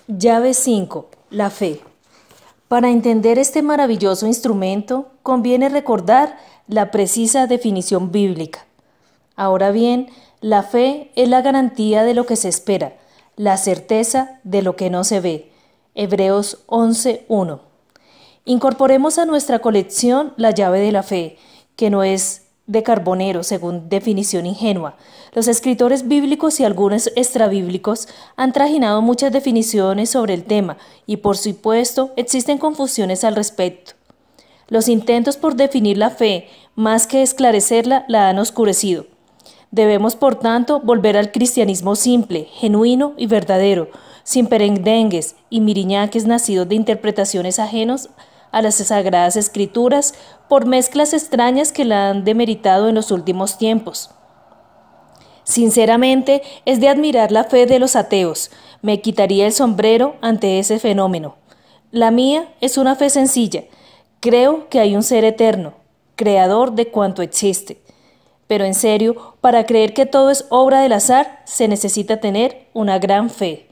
Llave 5. La fe. Para entender este maravilloso instrumento, conviene recordar la precisa definición bíblica. Ahora bien, la fe es la garantía de lo que se espera, la certeza de lo que no se ve. Hebreos 11:1. Incorporemos a nuestra colección la llave de la fe, que no es de carbonero, según definición ingenua. Los escritores bíblicos y algunos extrabíblicos han trajinado muchas definiciones sobre el tema y, por supuesto, existen confusiones al respecto. Los intentos por definir la fe, más que esclarecerla, la han oscurecido. Debemos, por tanto, volver al cristianismo simple, genuino y verdadero, sin perendengues y miriñaques nacidos de interpretaciones ajenos a las Sagradas Escrituras por mezclas extrañas que la han demeritado en los últimos tiempos. Sinceramente, es de admirar la fe de los ateos. Me quitaría el sombrero ante ese fenómeno. La mía es una fe sencilla. Creo que hay un ser eterno, creador de cuanto existe. Pero en serio, para creer que todo es obra del azar, se necesita tener una gran fe.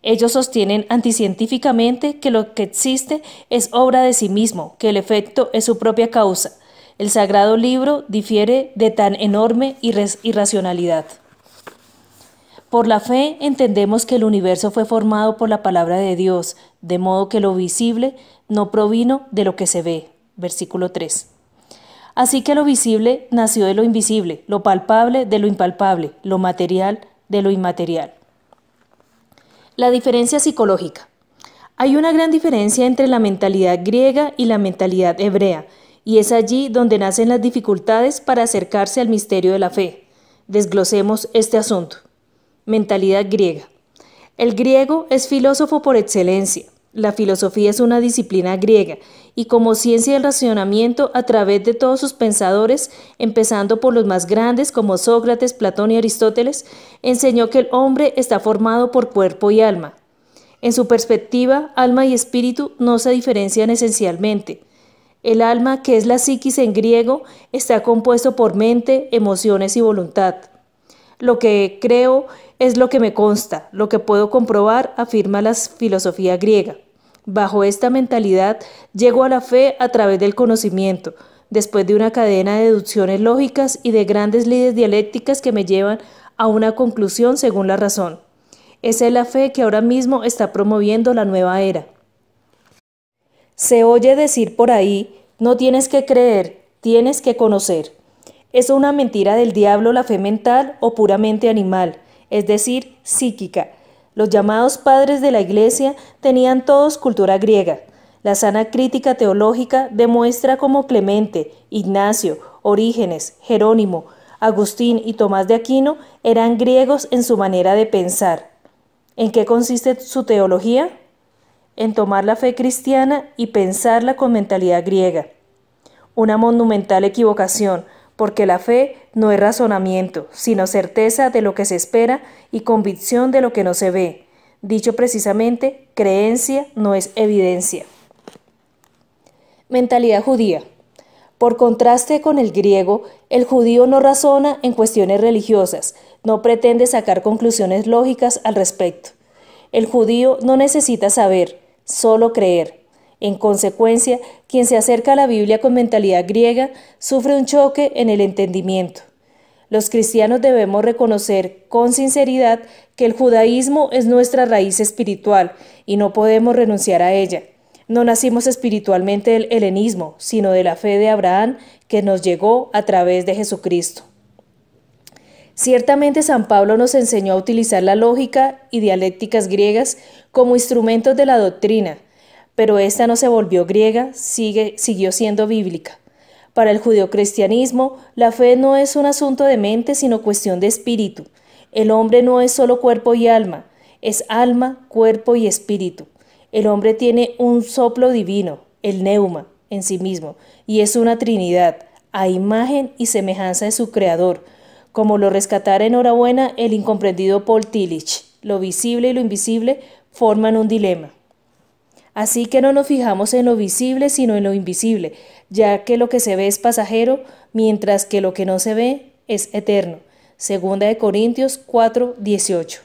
Ellos sostienen anticientíficamente que lo que existe es obra de sí mismo, que el efecto es su propia causa. El sagrado libro difiere de tan enorme irracionalidad. Por la fe entendemos que el universo fue formado por la palabra de Dios, de modo que lo visible no provino de lo que se ve. Versículo 3. Así que lo visible nació de lo invisible, lo palpable de lo impalpable, lo material de lo inmaterial. La diferencia psicológica. Hay una gran diferencia entre la mentalidad griega y la mentalidad hebrea, y es allí donde nacen las dificultades para acercarse al misterio de la fe. Desglosemos este asunto. Mentalidad griega. El griego es filósofo por excelencia. La filosofía es una disciplina griega, y como ciencia del razonamiento a través de todos sus pensadores, empezando por los más grandes como Sócrates, Platón y Aristóteles, enseñó que el hombre está formado por cuerpo y alma. En su perspectiva, alma y espíritu no se diferencian esencialmente. El alma, que es la psiquis en griego, está compuesto por mente, emociones y voluntad. Lo que creo es lo que me consta, lo que puedo comprobar, afirma la filosofía griega. Bajo esta mentalidad, llego a la fe a través del conocimiento, después de una cadena de deducciones lógicas y de grandes lides dialécticas que me llevan a una conclusión según la razón. Esa es la fe que ahora mismo está promoviendo la nueva era. Se oye decir por ahí, no tienes que creer, tienes que conocer. ¿Es una mentira del diablo la fe mental o puramente animal, es decir, psíquica? Los llamados padres de la Iglesia tenían todos cultura griega. La sana crítica teológica demuestra cómo Clemente, Ignacio, Orígenes, Jerónimo, Agustín y Tomás de Aquino eran griegos en su manera de pensar. ¿En qué consiste su teología? En tomar la fe cristiana y pensarla con mentalidad griega. Una monumental equivocación, porque la fe no es razonamiento, sino certeza de lo que se espera y convicción de lo que no se ve. Dicho precisamente, creencia no es evidencia. Mentalidad judía. Por contraste con el griego, el judío no razona en cuestiones religiosas, no pretende sacar conclusiones lógicas al respecto. El judío no necesita saber, solo creer. En consecuencia, quien se acerca a la Biblia con mentalidad griega sufre un choque en el entendimiento. Los cristianos debemos reconocer con sinceridad que el judaísmo es nuestra raíz espiritual y no podemos renunciar a ella. No nacimos espiritualmente del helenismo, sino de la fe de Abraham que nos llegó a través de Jesucristo. Ciertamente San Pablo nos enseñó a utilizar la lógica y dialécticas griegas como instrumentos de la doctrina, pero esta no se volvió griega, siguió siendo bíblica. Para el judeocristianismo, la fe no es un asunto de mente, sino cuestión de espíritu. El hombre no es solo cuerpo y alma, es alma, cuerpo y espíritu. El hombre tiene un soplo divino, el neuma, en sí mismo, y es una trinidad, a imagen y semejanza de su creador, como lo rescatara enhorabuena el incomprendido Paul Tillich. Lo visible y lo invisible forman un dilema. Así que no nos fijamos en lo visible, sino en lo invisible, ya que lo que se ve es pasajero, mientras que lo que no se ve es eterno. Segunda de Corintios 4:18.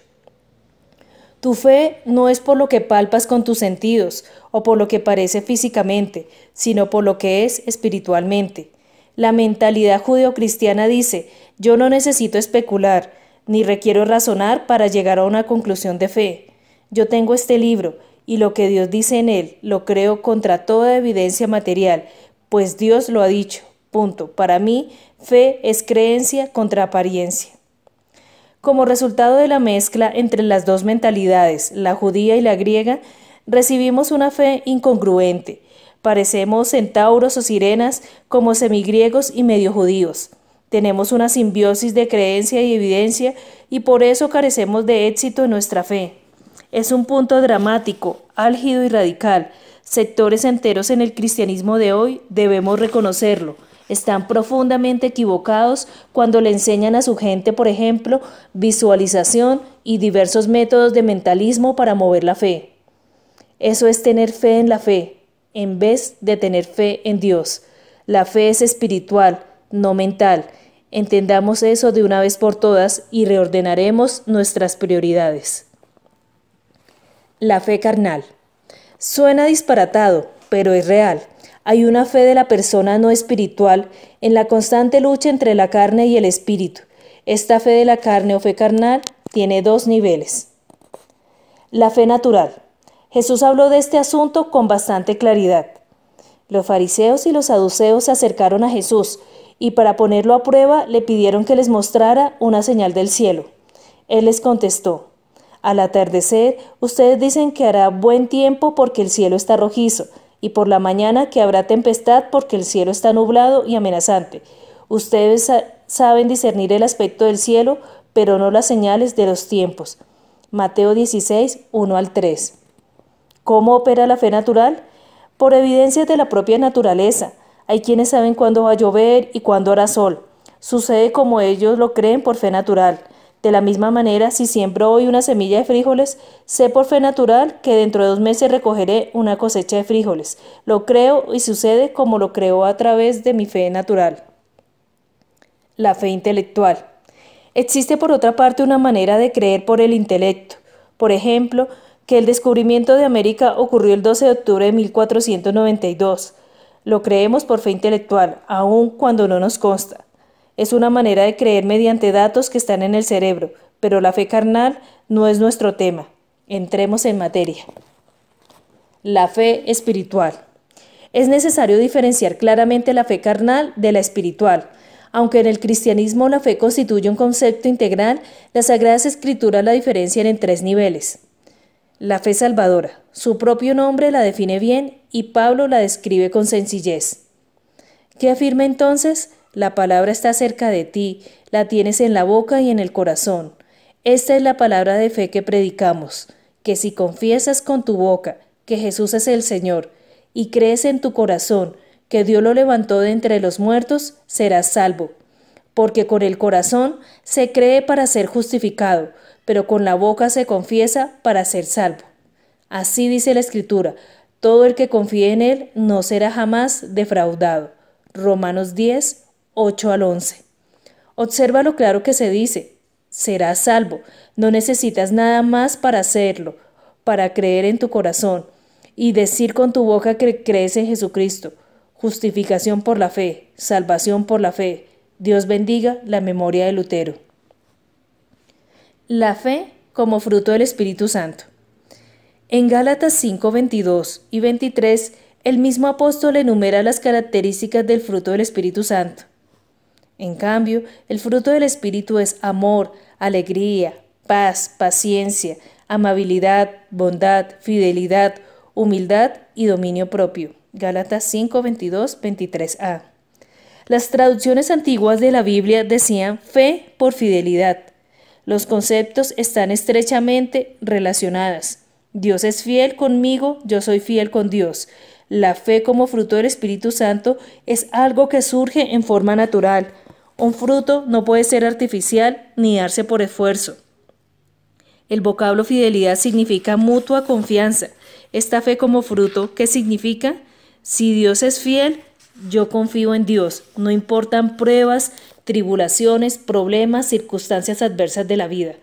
Tu fe no es por lo que palpas con tus sentidos o por lo que parece físicamente, sino por lo que es espiritualmente. La mentalidad judeocristiana dice, yo no necesito especular, ni requiero razonar para llegar a una conclusión de fe. Yo tengo este libro, y lo que Dios dice en él lo creo contra toda evidencia material, pues Dios lo ha dicho. Punto. Para mí, fe es creencia contra apariencia. Como resultado de la mezcla entre las dos mentalidades, la judía y la griega, recibimos una fe incongruente. Parecemos centauros o sirenas como semigriegos y medio judíos. Tenemos una simbiosis de creencia y evidencia y por eso carecemos de éxito en nuestra fe. Es un punto dramático, álgido y radical. Sectores enteros en el cristianismo de hoy debemos reconocerlo. Están profundamente equivocados cuando le enseñan a su gente, por ejemplo, visualización y diversos métodos de mentalismo para mover la fe. Eso es tener fe en la fe, en vez de tener fe en Dios. La fe es espiritual, no mental. Entendamos eso de una vez por todas y reordenaremos nuestras prioridades. La fe carnal. Suena disparatado, pero es real. Hay una fe de la persona no espiritual en la constante lucha entre la carne y el espíritu. Esta fe de la carne o fe carnal tiene dos niveles. La fe natural. Jesús habló de este asunto con bastante claridad. Los fariseos y los saduceos se acercaron a Jesús y para ponerlo a prueba le pidieron que les mostrara una señal del cielo. Él les contestó, al atardecer ustedes dicen que hará buen tiempo porque el cielo está rojizo, y por la mañana que habrá tempestad porque el cielo está nublado y amenazante. Ustedes saben discernir el aspecto del cielo, pero no las señales de los tiempos. Mateo 16, 1 al 3. ¿Cómo opera la fe natural? Por evidencias de la propia naturaleza. Hay quienes saben cuándo va a llover y cuándo hará sol. Sucede como ellos lo creen por fe natural. De la misma manera, si siembro hoy una semilla de frijoles, sé por fe natural que dentro de 2 meses recogeré una cosecha de frijoles. Lo creo y sucede como lo creo a través de mi fe natural. La fe intelectual. Existe por otra parte una manera de creer por el intelecto. Por ejemplo, que el descubrimiento de América ocurrió el 12 de octubre de 1492. Lo creemos por fe intelectual, aun cuando no nos consta. Es una manera de creer mediante datos que están en el cerebro, pero la fe carnal no es nuestro tema. Entremos en materia. La fe espiritual. Es necesario diferenciar claramente la fe carnal de la espiritual. Aunque en el cristianismo la fe constituye un concepto integral, las Sagradas Escrituras la diferencian en 3 niveles. La fe salvadora. Su propio nombre la define bien y Pablo la describe con sencillez. ¿Qué afirma entonces? La palabra está cerca de ti, la tienes en la boca y en el corazón. Esta es la palabra de fe que predicamos, que si confiesas con tu boca que Jesús es el Señor y crees en tu corazón que Dios lo levantó de entre los muertos, serás salvo. Porque con el corazón se cree para ser justificado, pero con la boca se confiesa para ser salvo. Así dice la Escritura, todo el que confíe en Él no será jamás defraudado. Romanos 10, 8 al 11. Observa lo claro que se dice, serás salvo, no necesitas nada más para hacerlo, para creer en tu corazón y decir con tu boca que crees en Jesucristo. Justificación por la fe, salvación por la fe. Dios bendiga la memoria de Lutero. La fe como fruto del Espíritu Santo. En Gálatas 5, 22 y 23, el mismo apóstol enumera las características del fruto del Espíritu Santo. En cambio, el fruto del Espíritu es amor, alegría, paz, paciencia, amabilidad, bondad, fidelidad, humildad y dominio propio. Gálatas 5, 22, 23a. Las traducciones antiguas de la Biblia decían fe por fidelidad. Los conceptos están estrechamente relacionados. Dios es fiel conmigo, yo soy fiel con Dios. La fe como fruto del Espíritu Santo es algo que surge en forma natural. Un fruto no puede ser artificial ni darse por esfuerzo. El vocablo fidelidad significa mutua confianza. Esta fe como fruto, ¿qué significa? Si Dios es fiel, yo confío en Dios. No importan pruebas, tribulaciones, problemas, circunstancias adversas de la vida.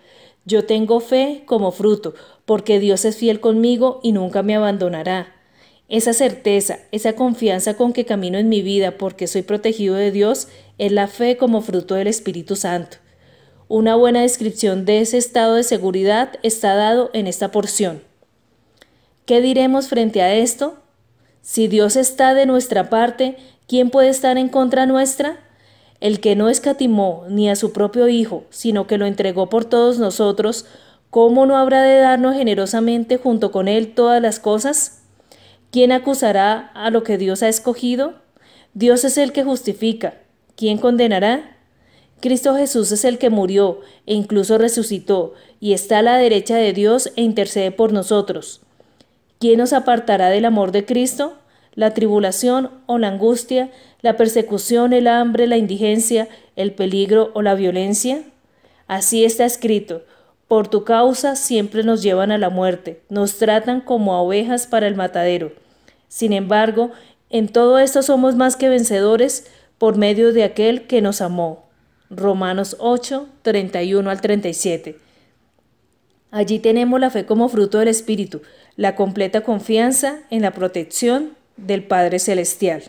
Yo tengo fe como fruto, porque Dios es fiel conmigo y nunca me abandonará. Esa certeza, esa confianza con que camino en mi vida porque soy protegido de Dios, es la fe como fruto del Espíritu Santo. Una buena descripción de ese estado de seguridad está dado en esta porción. ¿Qué diremos frente a esto? Si Dios está de nuestra parte, ¿quién puede estar en contra nuestra? El que no escatimó ni a su propio Hijo, sino que lo entregó por todos nosotros, ¿cómo no habrá de darnos generosamente junto con Él todas las cosas? ¿Quién acusará a lo que Dios ha escogido? Dios es el que justifica. ¿Quién condenará? Cristo Jesús es el que murió e incluso resucitó y está a la derecha de Dios e intercede por nosotros. ¿Quién nos apartará del amor de Cristo? ¿La tribulación o la angustia, la persecución, el hambre, la indigencia, el peligro o la violencia? Así está escrito: por tu causa siempre nos llevan a la muerte, nos tratan como a ovejas para el matadero. Sin embargo, en todo esto somos más que vencedores por medio de aquel que nos amó. Romanos 8, 31 al 37. Allí tenemos la fe como fruto del Espíritu, la completa confianza en la protección del Padre Celestial.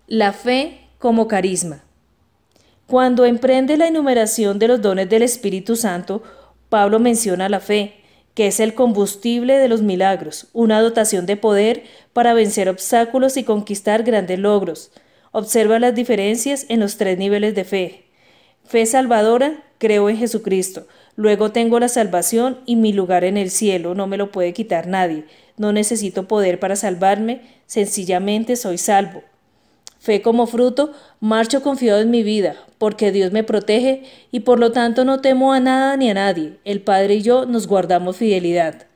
La fe como carisma. Cuando emprende la enumeración de los dones del Espíritu Santo, Pablo menciona la fe, que es el combustible de los milagros, una dotación de poder para vencer obstáculos y conquistar grandes logros. Observa las diferencias en los 3 niveles de fe. Fe salvadora, creo en Jesucristo. Luego tengo la salvación y mi lugar en el cielo, no me lo puede quitar nadie. No necesito poder para salvarme, sencillamente soy salvo. Fe como fruto, marcho confiado en mi vida, porque Dios me protege y por lo tanto no temo a nada ni a nadie. El Padre y yo nos guardamos fidelidad.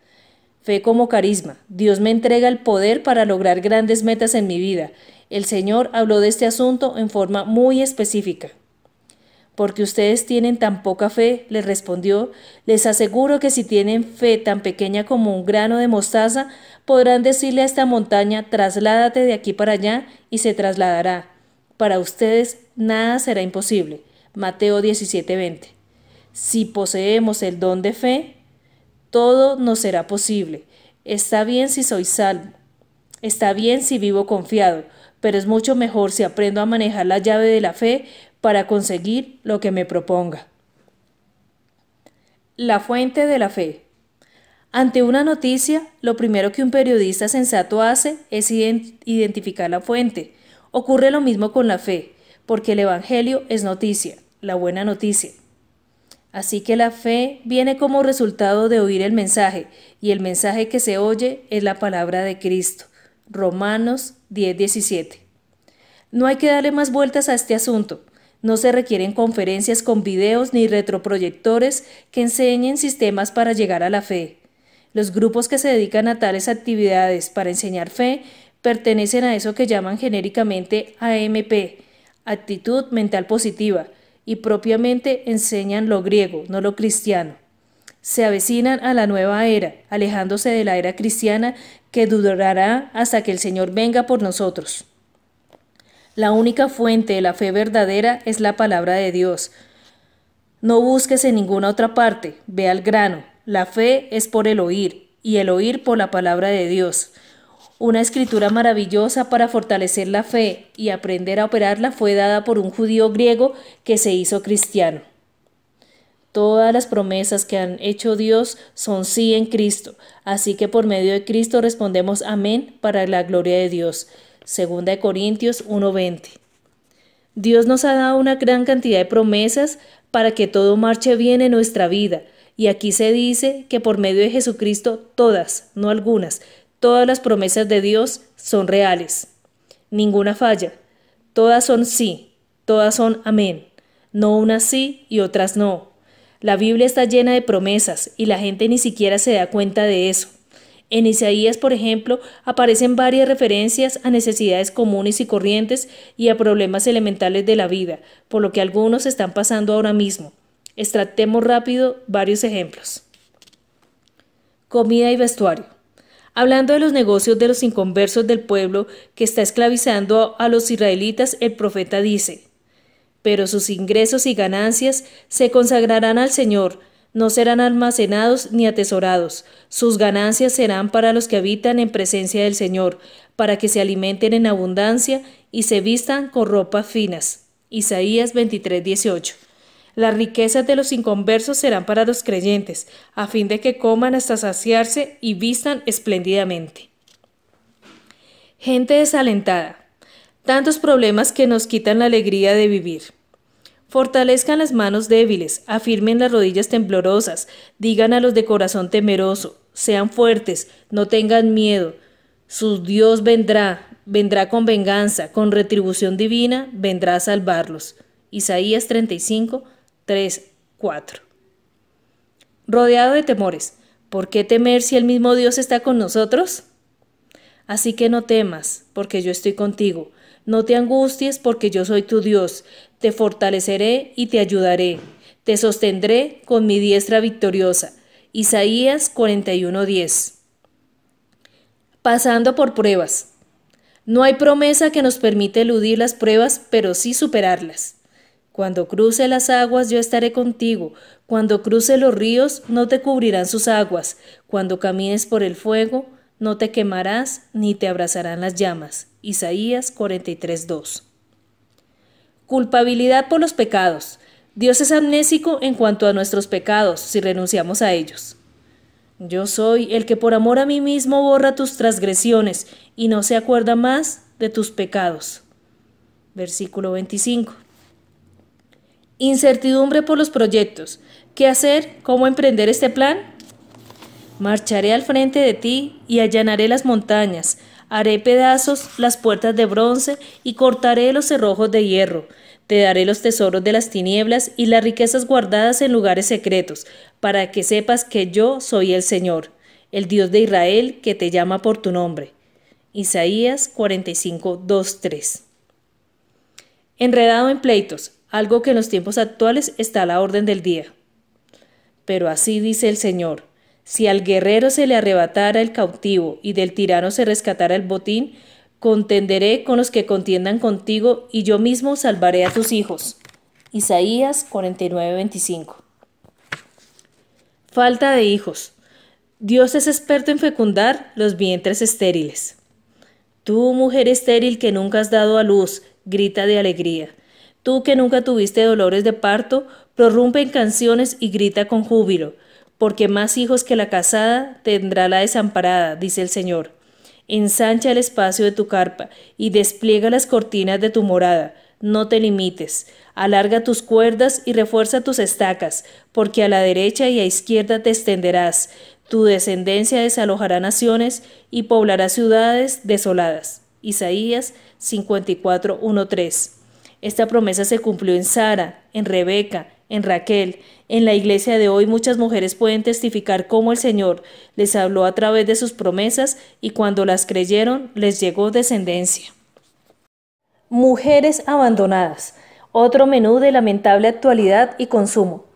Fe como carisma, Dios me entrega el poder para lograr grandes metas en mi vida. El Señor habló de este asunto en forma muy específica. Porque ustedes tienen tan poca fe, les respondió, les aseguro que si tienen fe tan pequeña como un grano de mostaza, podrán decirle a esta montaña, trasládate de aquí para allá, y se trasladará. Para ustedes nada será imposible. Mateo 17:20. Si poseemos el don de fe, todo nos será posible. Está bien si soy salvo. Está bien si vivo confiado, pero es mucho mejor si aprendo a manejar la llave de la fe para conseguir lo que me proponga. La fuente de la fe. Ante una noticia, lo primero que un periodista sensato hace es identificar la fuente. Ocurre lo mismo con la fe, porque el Evangelio es noticia, la buena noticia. Así que la fe viene como resultado de oír el mensaje, y el mensaje que se oye es la palabra de Cristo. Romanos 10:17. No hay que darle más vueltas a este asunto. No se requieren conferencias con videos ni retroproyectores que enseñen sistemas para llegar a la fe. Los grupos que se dedican a tales actividades para enseñar fe pertenecen a eso que llaman genéricamente AMP, actitud mental positiva, y propiamente enseñan lo griego, no lo cristiano. Se avecinan a la nueva era, alejándose de la era cristiana que durará hasta que el Señor venga por nosotros. La única fuente de la fe verdadera es la palabra de Dios. No busques en ninguna otra parte, ve al grano. La fe es por el oír, y el oír por la palabra de Dios. Una escritura maravillosa para fortalecer la fe y aprender a operarla fue dada por un judío griego que se hizo cristiano. Todas las promesas que han hecho Dios son sí en Cristo, así que por medio de Cristo respondemos amén para la gloria de Dios. 2 Corintios 1:20. Dios nos ha dado una gran cantidad de promesas para que todo marche bien en nuestra vida, y aquí se dice que por medio de Jesucristo todas, no algunas, todas las promesas de Dios son reales. Ninguna falla. Todas son sí, todas son amén. No unas sí y otras no. La Biblia está llena de promesas y la gente ni siquiera se da cuenta de eso. En Isaías, por ejemplo, aparecen varias referencias a necesidades comunes y corrientes y a problemas elementales de la vida, por lo que algunos están pasando ahora mismo. Extractemos rápido varios ejemplos. Comida y vestuario. Hablando de los negocios de los inconversos del pueblo que está esclavizando a los israelitas, el profeta dice: pero sus ingresos y ganancias se consagrarán al Señor, no serán almacenados ni atesorados. Sus ganancias serán para los que habitan en presencia del Señor, para que se alimenten en abundancia y se vistan con ropas finas. Isaías 23:18. Las riquezas de los inconversos serán para los creyentes, a fin de que coman hasta saciarse y vistan espléndidamente. Gente desalentada. Tantos problemas que nos quitan la alegría de vivir. Fortalezcan las manos débiles, afirmen las rodillas temblorosas, digan a los de corazón temeroso, sean fuertes, no tengan miedo. Su Dios vendrá con venganza, con retribución divina, vendrá a salvarlos. Isaías 35, 3, 4. Rodeado de temores, ¿por qué temer si el mismo Dios está con nosotros? Así que no temas, porque yo estoy contigo. No te angusties, porque yo soy tu Dios. Te fortaleceré y te ayudaré. Te sostendré con mi diestra victoriosa. Isaías 41:10. Pasando por pruebas. No hay promesa que nos permita eludir las pruebas, pero sí superarlas. Cuando cruce las aguas, yo estaré contigo. Cuando cruce los ríos, no te cubrirán sus aguas. Cuando camines por el fuego, no te quemarás ni te abrazarán las llamas. Isaías 43:2. Culpabilidad por los pecados. Dios es amnésico en cuanto a nuestros pecados, si renunciamos a ellos. Yo soy el que por amor a mí mismo borra tus transgresiones y no se acuerda más de tus pecados. Versículo 25. Incertidumbre por los proyectos. ¿Qué hacer? ¿Cómo emprender este plan? Marcharé al frente de ti y allanaré las montañas. Haré pedazos las puertas de bronce y cortaré los cerrojos de hierro. Te daré los tesoros de las tinieblas y las riquezas guardadas en lugares secretos, para que sepas que yo soy el Señor, el Dios de Israel, que te llama por tu nombre. Isaías 45:2-3. Enredado en pleitos, algo que en los tiempos actuales está a la orden del día. Pero así dice el Señor: si al guerrero se le arrebatara el cautivo y del tirano se rescatara el botín, contenderé con los que contiendan contigo y yo mismo salvaré a tus hijos. Isaías 49:25. Falta de hijos. Dios es experto en fecundar los vientres estériles. Tú, mujer estéril que nunca has dado a luz, grita de alegría. Tú que nunca tuviste dolores de parto, prorrumpe en canciones y grita con júbilo, porque más hijos que la casada tendrá la desamparada, dice el Señor. Ensancha el espacio de tu carpa y despliega las cortinas de tu morada. No te limites. Alarga tus cuerdas y refuerza tus estacas, porque a la derecha y a izquierda te extenderás. Tu descendencia desalojará naciones y poblará ciudades desoladas. Isaías 54:1-3. Esta promesa se cumplió en Sara, en Rebeca, en Raquel. En la iglesia de hoy muchas mujeres pueden testificar cómo el Señor les habló a través de sus promesas y cuando las creyeron les llegó descendencia. Mujeres abandonadas. Otro menú de lamentable actualidad y consumo.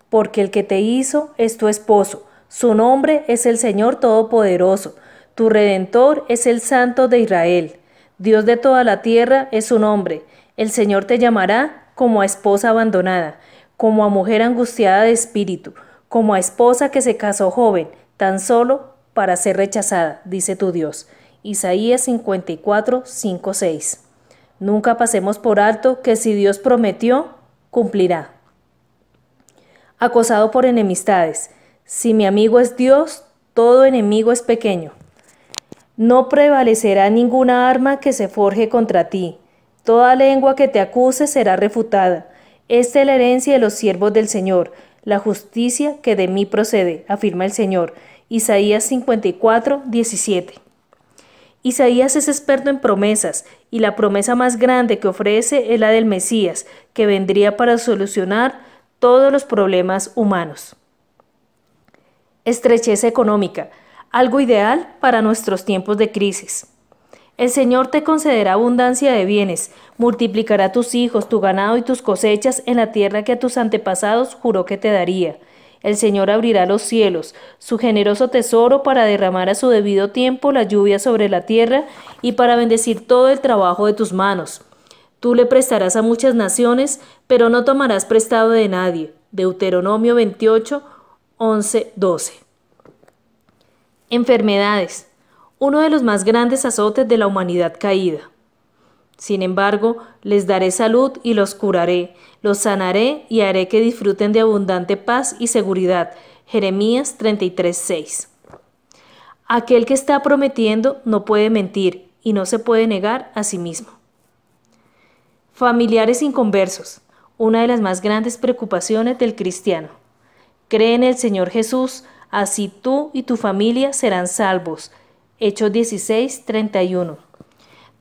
Porque el que te hizo es tu esposo. Su nombre es el Señor Todopoderoso. Tu Redentor es el Santo de Israel. Dios de toda la tierra es su nombre. El Señor te llamará como a esposa abandonada, como a mujer angustiada de espíritu, como a esposa que se casó joven, tan solo para ser rechazada, dice tu Dios. Isaías 54:5-6. Nunca pasemos por alto que si Dios prometió, cumplirá. Acosado por enemistades. Si mi amigo es Dios, todo enemigo es pequeño. No prevalecerá ninguna arma que se forje contra ti. Toda lengua que te acuse será refutada. Esta es la herencia de los siervos del Señor, la justicia que de mí procede, afirma el Señor. Isaías 54:17. Isaías es experto en promesas, y la promesa más grande que ofrece es la del Mesías, que vendría para solucionar todos los problemas humanos. Estrechez económica, algo ideal para nuestros tiempos de crisis. El Señor te concederá abundancia de bienes, multiplicará tus hijos, tu ganado y tus cosechas en la tierra que a tus antepasados juró que te daría. El Señor abrirá los cielos, su generoso tesoro para derramar a su debido tiempo la lluvia sobre la tierra y para bendecir todo el trabajo de tus manos. Tú le prestarás a muchas naciones, pero no tomarás prestado de nadie. Deuteronomio 28, 11, 12. Enfermedades. Uno de los más grandes azotes de la humanidad caída. Sin embargo, les daré salud y los curaré, los sanaré y haré que disfruten de abundante paz y seguridad. Jeremías 33, 6. Aquel que está prometiendo no puede mentir y no se puede negar a sí mismo. Familiares inconversos, una de las más grandes preocupaciones del cristiano. Cree en el Señor Jesús, así tú y tu familia serán salvos. Hechos 16, 31.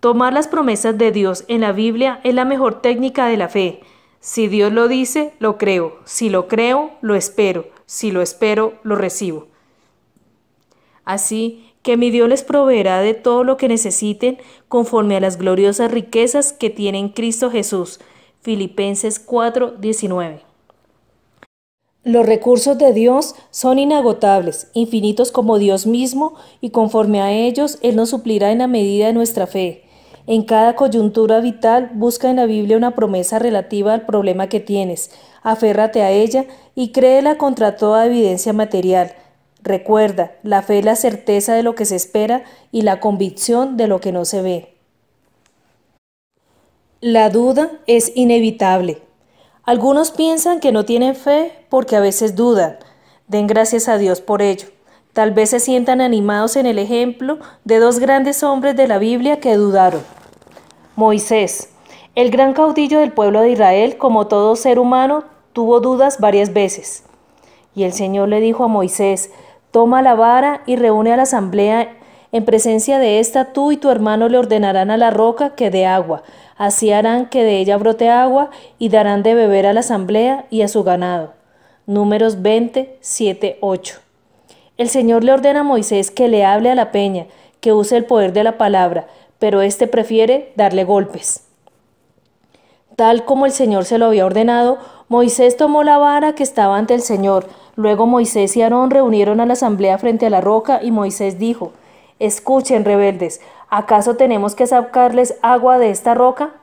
Tomar las promesas de Dios en la Biblia es la mejor técnica de la fe. Si Dios lo dice, lo creo. Si lo creo, lo espero. Si lo espero, lo recibo. Así que mi Dios les proveerá de todo lo que necesiten conforme a las gloriosas riquezas que tiene en Cristo Jesús. Filipenses 4, 19. Los recursos de Dios son inagotables, infinitos como Dios mismo, y conforme a ellos Él nos suplirá en la medida de nuestra fe. En cada coyuntura vital, busca en la Biblia una promesa relativa al problema que tienes. Aférrate a ella y créela contra toda evidencia material. Recuerda, la fe es la certeza de lo que se espera y la convicción de lo que no se ve. La duda es inevitable. Algunos piensan que no tienen fe porque a veces dudan. Den gracias a Dios por ello. Tal vez se sientan animados en el ejemplo de dos grandes hombres de la Biblia que dudaron. Moisés, el gran caudillo del pueblo de Israel, como todo ser humano, tuvo dudas varias veces. Y el Señor le dijo a Moisés: toma la vara y reúne a la asamblea. En presencia de esta, tú y tu hermano le ordenarán a la roca que dé agua. Así harán que de ella brote agua y darán de beber a la asamblea y a su ganado. Números 20, 7, 8. El Señor le ordena a Moisés que le hable a la peña, que use el poder de la palabra, pero éste prefiere darle golpes. Tal como el Señor se lo había ordenado, Moisés tomó la vara que estaba ante el Señor. Luego Moisés y Aarón reunieron a la asamblea frente a la roca y Moisés dijo: escuchen, rebeldes, ¿acaso tenemos que sacarles agua de esta roca?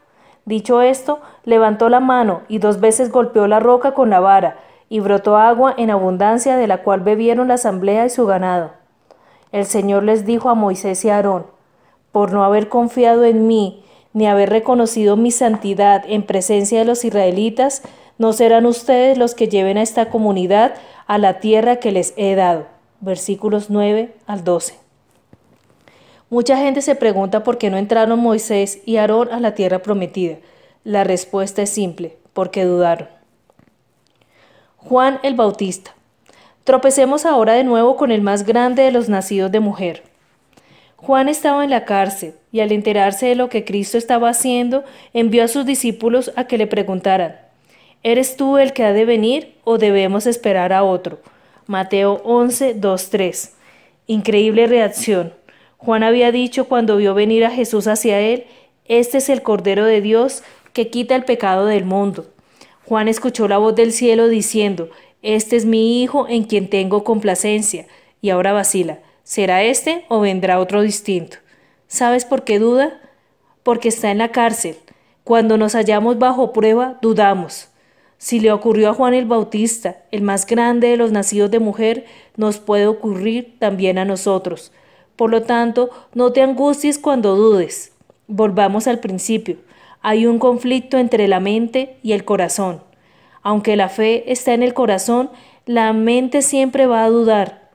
Dicho esto, levantó la mano y 2 veces golpeó la roca con la vara, y brotó agua en abundancia, de la cual bebieron la asamblea y su ganado. El Señor les dijo a Moisés y a Aarón: por no haber confiado en mí, ni haber reconocido mi santidad en presencia de los israelitas, no serán ustedes los que lleven a esta comunidad a la tierra que les he dado. Versículos 9 al 12. Mucha gente se pregunta por qué no entraron Moisés y Aarón a la tierra prometida. La respuesta es simple: porque dudaron. Juan el Bautista. Tropecemos ahora de nuevo con el más grande de los nacidos de mujer. Juan estaba en la cárcel y al enterarse de lo que Cristo estaba haciendo, envió a sus discípulos a que le preguntaran: ¿eres tú el que ha de venir o debemos esperar a otro? Mateo 11, 2, 3. Increíble reacción. Juan había dicho cuando vio venir a Jesús hacia él: este es el Cordero de Dios que quita el pecado del mundo. Juan escuchó la voz del cielo diciendo: este es mi Hijo en quien tengo complacencia. Y ahora vacila: ¿será este o vendrá otro distinto? ¿Sabes por qué duda? Porque está en la cárcel. Cuando nos hallamos bajo prueba, dudamos. Si le ocurrió a Juan el Bautista, el más grande de los nacidos de mujer, nos puede ocurrir también a nosotros. Por lo tanto, no te angusties cuando dudes. Volvamos al principio. Hay un conflicto entre la mente y el corazón. Aunque la fe está en el corazón, la mente siempre va a dudar.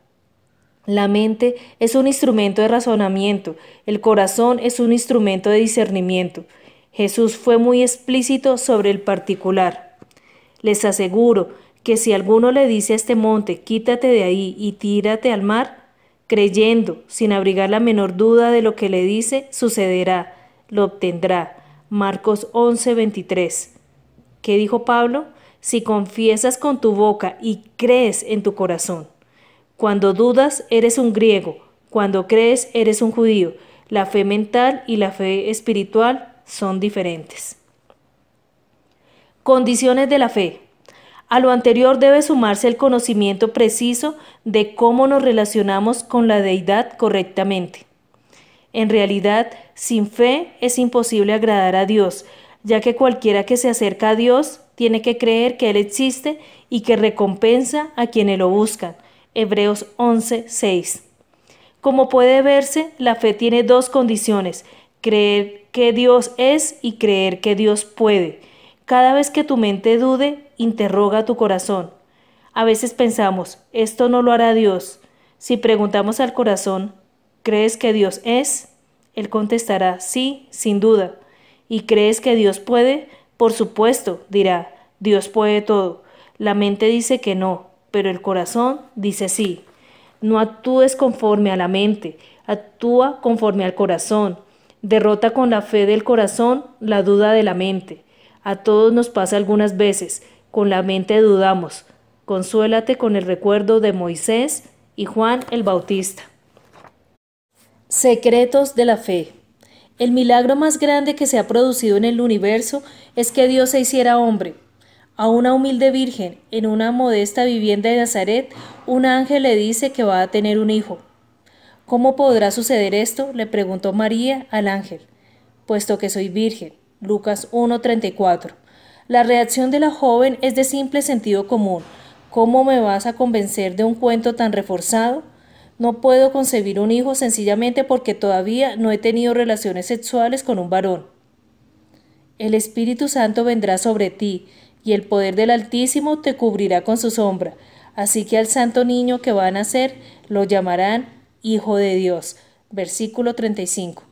La mente es un instrumento de razonamiento, el corazón es un instrumento de discernimiento. Jesús fue muy explícito sobre el particular. Les aseguro que si alguno le dice a este monte: quítate de ahí y tírate al mar, creyendo, sin abrigar la menor duda de lo que le dice, sucederá, lo obtendrá. Marcos 11, 23. ¿Qué dijo Pablo? Si confiesas con tu boca y crees en tu corazón. Cuando dudas, eres un griego. Cuando crees, eres un judío. La fe mental y la fe espiritual son diferentes. Condiciones de la fe. A lo anterior debe sumarse el conocimiento preciso de cómo nos relacionamos con la deidad correctamente. En realidad, sin fe es imposible agradar a Dios. ya que cualquiera que se acerca a Dios tiene que creer que Él existe y que recompensa a quienes lo buscan. Hebreos 11:6. Como puede verse, la fe tiene dos condiciones: creer que Dios es y creer que Dios puede. Cada vez que tu mente dude, interroga tu corazón. A veces pensamos, esto no lo hará Dios. Si preguntamos al corazón, ¿crees que Dios es? Él contestará, sí, sin duda. ¿Y crees que Dios puede? Por supuesto, dirá, Dios puede todo. La mente dice que no, pero el corazón dice sí. No actúes conforme a la mente, actúa conforme al corazón. Derrota con la fe del corazón la duda de la mente. A todos nos pasa algunas veces, con la mente dudamos. Consuélate con el recuerdo de Moisés y Juan el Bautista. Secretos de la fe. El milagro más grande que se ha producido en el universo es que Dios se hiciera hombre. A una humilde virgen, en una modesta vivienda de Nazaret, un ángel le dice que va a tener un hijo. ¿Cómo podrá suceder esto?, le preguntó María al ángel. Puesto que soy virgen. Lucas 1:34. La reacción de la joven es de simple sentido común. ¿Cómo me vas a convencer de un cuento tan reforzado? No puedo concebir un hijo sencillamente porque todavía no he tenido relaciones sexuales con un varón. El Espíritu Santo vendrá sobre ti, y el poder del Altísimo te cubrirá con su sombra. Así que al santo niño que va a nacer lo llamarán Hijo de Dios. Versículo 35.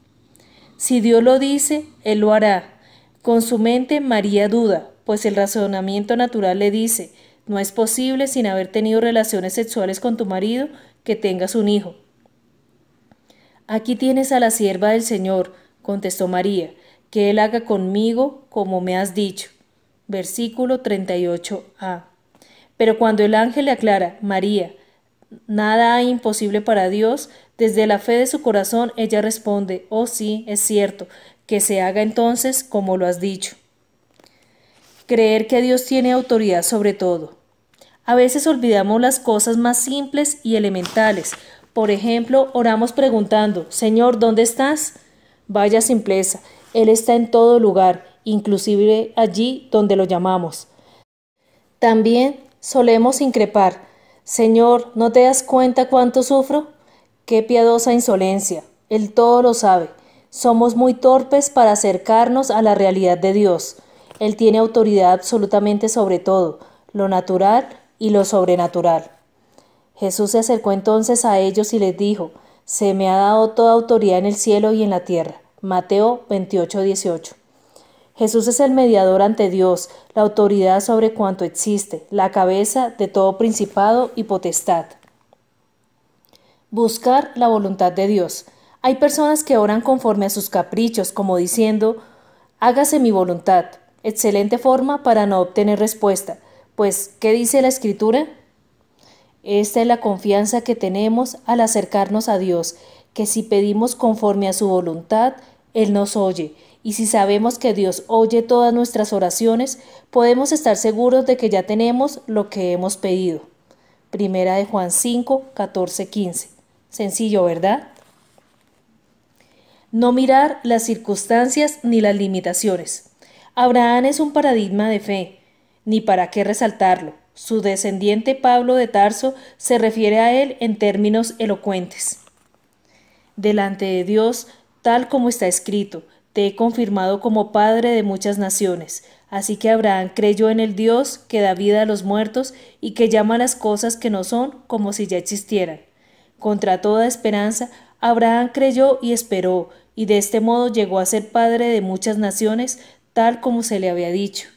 Si Dios lo dice, Él lo hará. Con su mente María duda, pues el razonamiento natural le dice, no es posible sin haber tenido relaciones sexuales con tu marido que tengas un hijo. Aquí tienes a la sierva del Señor, contestó María, que Él haga conmigo como me has dicho. Versículo 38a. Pero cuando el ángel le aclara, María, nada hay imposible para Dios, desde la fe de su corazón ella responde, oh sí, es cierto, que se haga entonces como lo has dicho. Creer que Dios tiene autoridad sobre todo. A veces olvidamos las cosas más simples y elementales. Por ejemplo, oramos preguntando, Señor, ¿dónde estás? Vaya simpleza, Él está en todo lugar, inclusive allí donde lo llamamos. También solemos increpar, Señor, ¿no te das cuenta cuánto sufro? Qué piadosa insolencia, Él todo lo sabe. Somos muy torpes para acercarnos a la realidad de Dios. Él tiene autoridad absolutamente sobre todo, lo natural y lo sobrenatural. Jesús se acercó entonces a ellos y les dijo, se me ha dado toda autoridad en el cielo y en la tierra. Mateo 28:18. Jesús es el mediador ante Dios, la autoridad sobre cuanto existe, la cabeza de todo principado y potestad. Buscar la voluntad de Dios. Hay personas que oran conforme a sus caprichos, como diciendo, hágase mi voluntad. Excelente forma para no obtener respuesta. Pues, ¿qué dice la Escritura? Esta es la confianza que tenemos al acercarnos a Dios, que si pedimos conforme a su voluntad, Él nos oye. Y si sabemos que Dios oye todas nuestras oraciones, podemos estar seguros de que ya tenemos lo que hemos pedido. Primera de Juan 5, 14, 15. Sencillo, ¿verdad? No mirar las circunstancias ni las limitaciones. Abraham es un paradigma de fe, ni para qué resaltarlo. Su descendiente Pablo de Tarso se refiere a él en términos elocuentes. Delante de Dios, tal como está escrito, te he confirmado como padre de muchas naciones. Así que Abraham creyó en el Dios que da vida a los muertos y que llama las cosas que no son como si ya existieran. Contra toda esperanza, Abraham creyó y esperó, y de este modo llegó a ser padre de muchas naciones, tal como se le había dicho.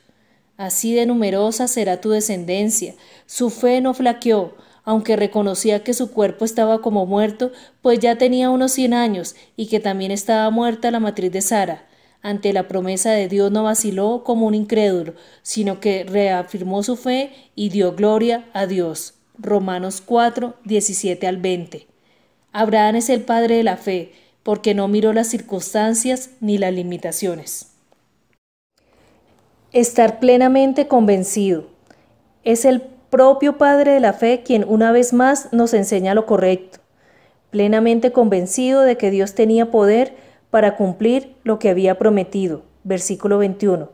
Así de numerosa será tu descendencia. Su fe no flaqueó, aunque reconocía que su cuerpo estaba como muerto, pues ya tenía unos 100 años, y que también estaba muerta la matriz de Sara. Ante la promesa de Dios no vaciló como un incrédulo, sino que reafirmó su fe y dio gloria a Dios. Romanos 4, 17 al 20. Abraham es el padre de la fe, porque no miró las circunstancias ni las limitaciones. Estar plenamente convencido. Es el propio Padre de la fe quien una vez más nos enseña lo correcto, plenamente convencido de que Dios tenía poder para cumplir lo que había prometido. versículo 21.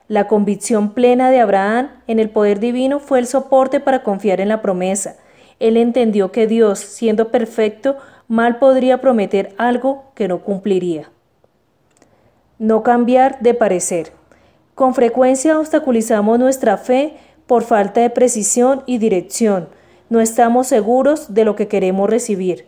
La convicción plena de Abraham en el poder divino fue el soporte para confiar en la promesa. Él entendió que Dios, siendo perfecto, mal podría prometer algo que no cumpliría. No cambiar de parecer. Con frecuencia obstaculizamos nuestra fe por falta de precisión y dirección. No estamos seguros de lo que queremos recibir.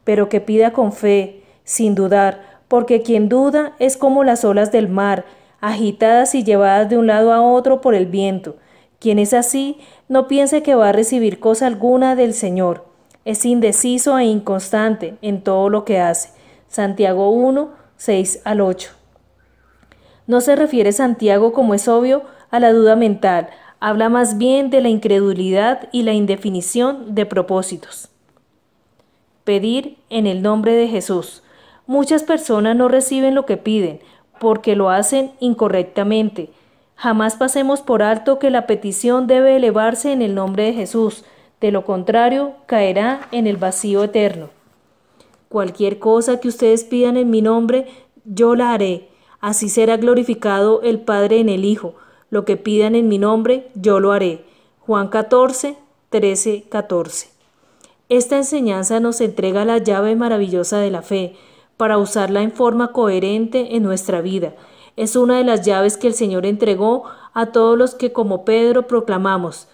Pero que pida con fe, sin dudar, porque quien duda es como las olas del mar, agitadas y llevadas de un lado a otro por el viento. Quien es así, no piense que va a recibir cosa alguna del Señor. Es indeciso e inconstante en todo lo que hace. Santiago 1, 6 al 8. No se refiere Santiago, como es obvio, a la duda mental. Habla más bien de la incredulidad y la indefinición de propósitos. Pedir en el nombre de Jesús. Muchas personas no reciben lo que piden porque lo hacen incorrectamente. Jamás pasemos por alto que la petición debe elevarse en el nombre de Jesús. De lo contrario, caerá en el vacío eterno. Cualquier cosa que ustedes pidan en mi nombre, yo la haré. Así será glorificado el Padre en el Hijo. Lo que pidan en mi nombre, yo lo haré. Juan 14, 13, 14. Esta enseñanza nos entrega la llave maravillosa de la fe, para usarla en forma coherente en nuestra vida. Es una de las llaves que el Señor entregó a todos los que como Pedro proclamamos: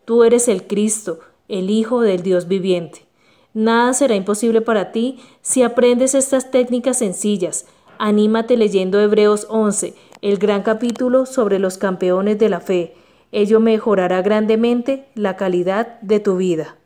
tú eres el Cristo, el Hijo del Dios viviente. Nada será imposible para ti si aprendes estas técnicas sencillas. Anímate leyendo Hebreos 11, el gran capítulo sobre los campeones de la fe. Ello mejorará grandemente la calidad de tu vida.